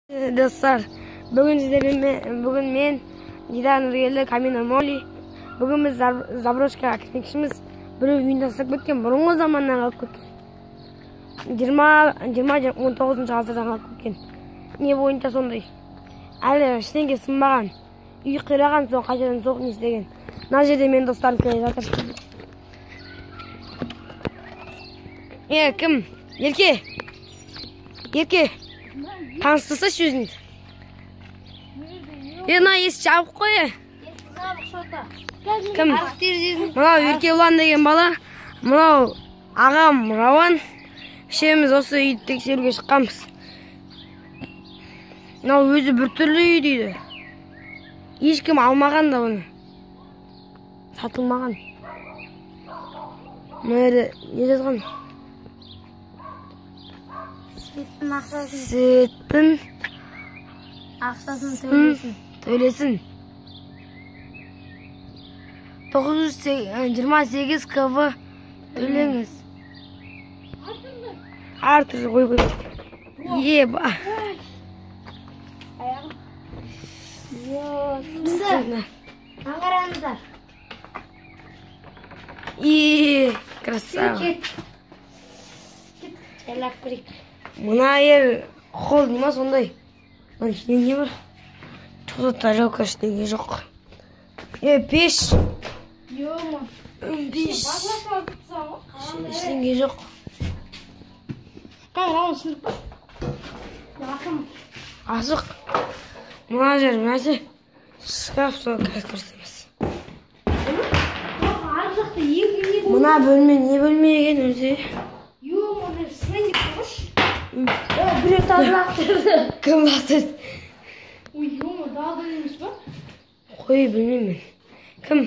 Dostlar, bugün men Didan Nurgeli, Kamina Moli. Bugün biz Zabrochka ketmişimiz. Bir uyunda ıslık bitken burunғы zamandan қалып кеткен. 20-19 ғасырдан қалып кеткен. Не бойынша сондай. Әлі ештеңе сынбаған. Үй қираған соң қайтадан соғып не істеген. Мына жерде мен достарым келе жатыр. Кім? Ерке. Таныстырсайшы өзіңді. Мына есік жабық қой. Кім? Мынау Ерке Ұлан деген бала. Мынау ағам Рауан. Үшеуміз осы үйді тексеруге шыққанбыз. Мынау өзі біртүрлі үй дейді. Ешкім алмаған да бұны. Сатылмаған. Мына не жазған? Светтің ақшасын төлесін. 928 КВ төлеңіз. Артыр қой. Еба. Аңғараңыздар. Красава. Жайлап көрейік. Мына қол нема сондай? Мына не бар? Тут тарелка ештеңе жоқ. Пеш. Пеш. Ештеңе жоқ. Рауан сынып па? Ашық. Мына жер мәсе шкаф соны кірсеміз. Мына бөлме не бөлме екен өзі? Біреу тазы лақтырды. Кім лақтырды? Ой, далда емес па? Қой, білмеймін. Кім?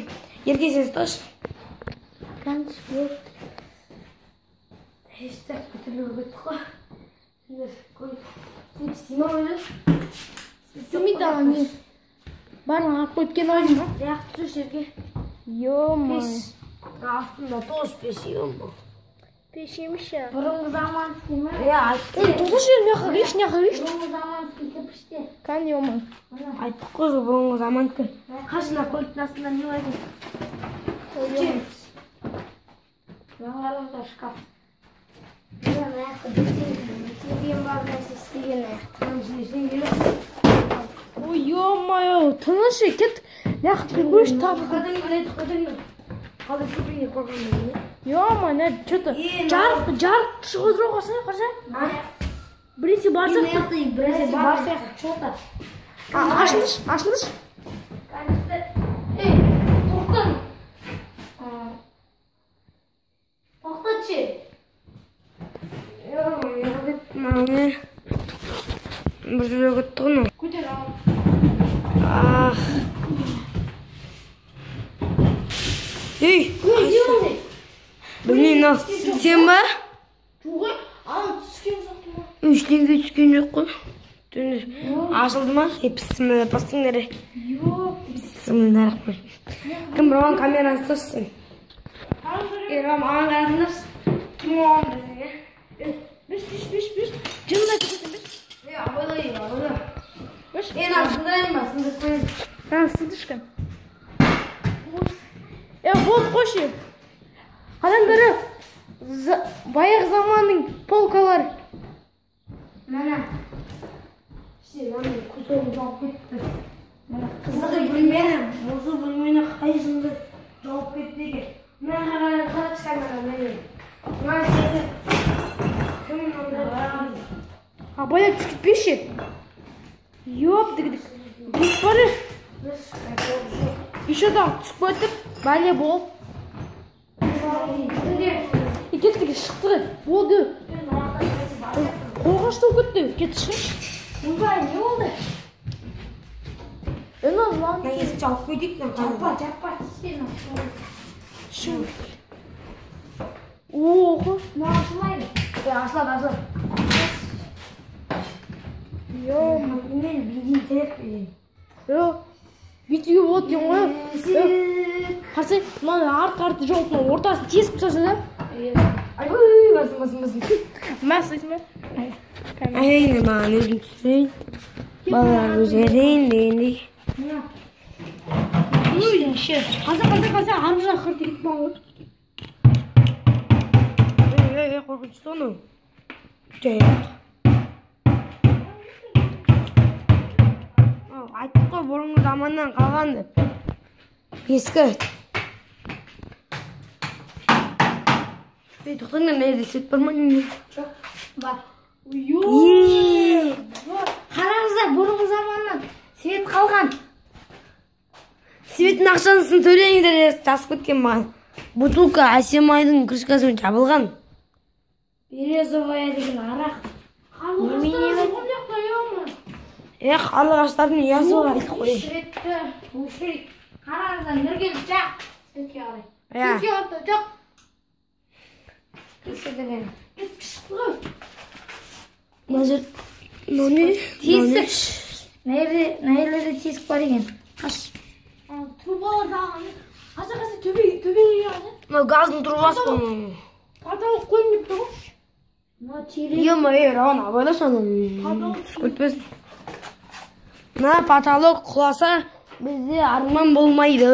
Ерке сен ұсташы. Қаныш болды. Ешті көтірлігі көтті қой. Сен істейма өзі? Істемейді ала не? Барын ақ көткен ойын ба? Яқты сөз жерге. Ё-ма. Астында тош пеш, ё-ма. Пеш еміш я. Бұрынғы заман істейма? Айтты. Тоғыз жер мияқа кіреш, мияқа кіреш. Бұрынғы заман істейді піште. Қан ё-ма. Айттық қой бұрынғы заман кі. Қашына көліктің астында не бар екен? Жаңғарымда шкаф. Мен аяқты бітеген бар нәрсе істеген аяқты. Ештен келіп. Ой, ё-ма-ё, тынышы, кет. Мияқа кіреш табы. Қадың. Қалды көпіне көргенде. Ё-ма, не, что-то жарық шығып жоқ осыны, қарса? Біресе барсақ? Біресе барсақ. Что-то. Ашылыш. Тоқтан. Тоқтатшы. Маңы. Бір жүрек өтті ғыны. Көтер ал. Білмеймін ал. Сен ба? Жоғай, ана түскен жоқты ма? Ештеңе түскен жоқ қой. Ашылды ма? Пісімді бастыңдары. Пісімді нарық. Кім Рауан камераны ұсташы сен? Рауан маған қарадыңдар. Кім оған біздің? Биш. Жындай түкетін биш. Абайлай. Биш. Сындырайын ба? Сындырып қойын. Сындышқан. Болды қойшы. Адамдары баяғы заманның полкалары. Мәна. Мамын көтөңі жауып кетті. Қызығы бөлмені қай жынды жауып кетті екен. Мына қарат шығармаған мәне. Мына жерді кім онда? Абайда түскітпеші. Йоп, дегідік. Бүк бары. Еще да түсіп өтіп, бәле бол. Кеттігі шықты. Болды. Қолға штау көтті. Кетті шыш. Мұнбай, не болды? Өні ұлан. Мен есік жауып көйдік. Жаппа. Шу. Оғы. Мұна ашылмайды. Ашылады. Мен бейден терек бейден. Бүйтіге болады ден ғой. Қарсай, арты жауып ортасын тесіп тастаса да. Ой, басым. Мәс айтма. Aynen ben özüm түсірейін. Балалар өздерін дегендей. Қаза арғы жақ қырт кетіп қалған ғой. Қорқынышты оны. Жайық. Айттық қой бұрынғы заманнан қалған деп. Ескі. Тоқтаңдар нәйді свет бар ма не? Жоқ, бар. Қараңыздар, бұрынғы заманнан свет қалған. Светтің ақшанысын төлеңдер жазып кеткен маған. Бутылка Әсемайдың крышкасымен жабылған. Березовая деген арақ. Қарлығаштардың ұясы бар айтып қойын. Светті, өшірейік. Қараңыздар, нұрген жақ. Светке қарай. Светке отты, жоқ. Өшірдеген. Назар, не? Тесік. Нәйелерде тесік бар екен. Қаш. Трубалар дағаны. Қаса төбеге яғады. Газдың трубасы бұл. Паталық қойын деп тұғыш. Рауан абайласын. Көтпесін. Паталық құласа бізде арман болмайды.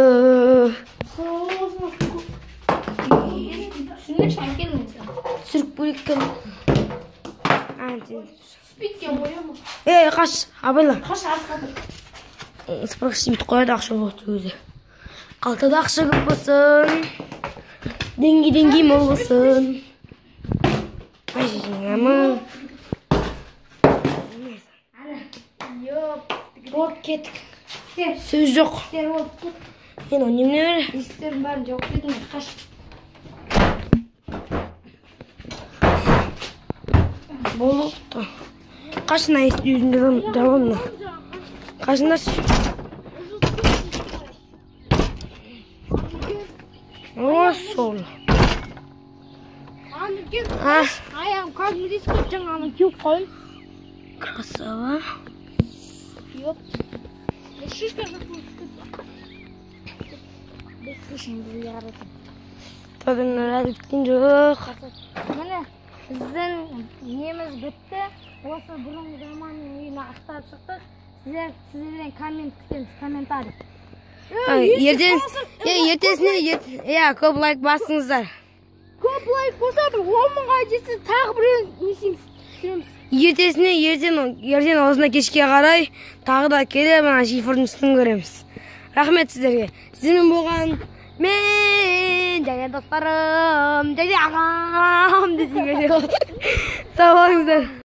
Түсіндік шәңкелің сен. Түсіріп бөліккен. Спиткен қойы ма? Қаш, абайла. Қаш арқадыр. Сыпырақшы бит қояды ақша болықты өзі. Қалтада ақша көп болсын. Денге мол болсын. Жеңемі. Болып кеттік. Сөз жоқ. Болып кеттік. Мен оны немне бәрі? Естерін бәрін жоқ дедің. Қаш. Болыпты. Қашына есті жүзінде жауынна. Қашында сол. Аяғым кәдімгідей скіп жаңағыны кеуіп қойын. Красава. Йоп. Шишка жақын Тадыңдар әлі біткен жоқ. Міне, біздің неміз бітті. Осы бұрынғы заманның үйіне ақтарып шықтық. Сіздерден коммент күтеміз, комментарий. Ертесіне көп лайк басыңыздар. Көп лайк болса, 10.000-ға жетсе тағы біреуін несеміз. Ертесіне ертең осына кешке қарай тағы да келе мына шифрдың үстін көреміз. Рахмет сіздерге. Сіздермен болған мен және достарым, және ағам десең. Сау болыңыздар.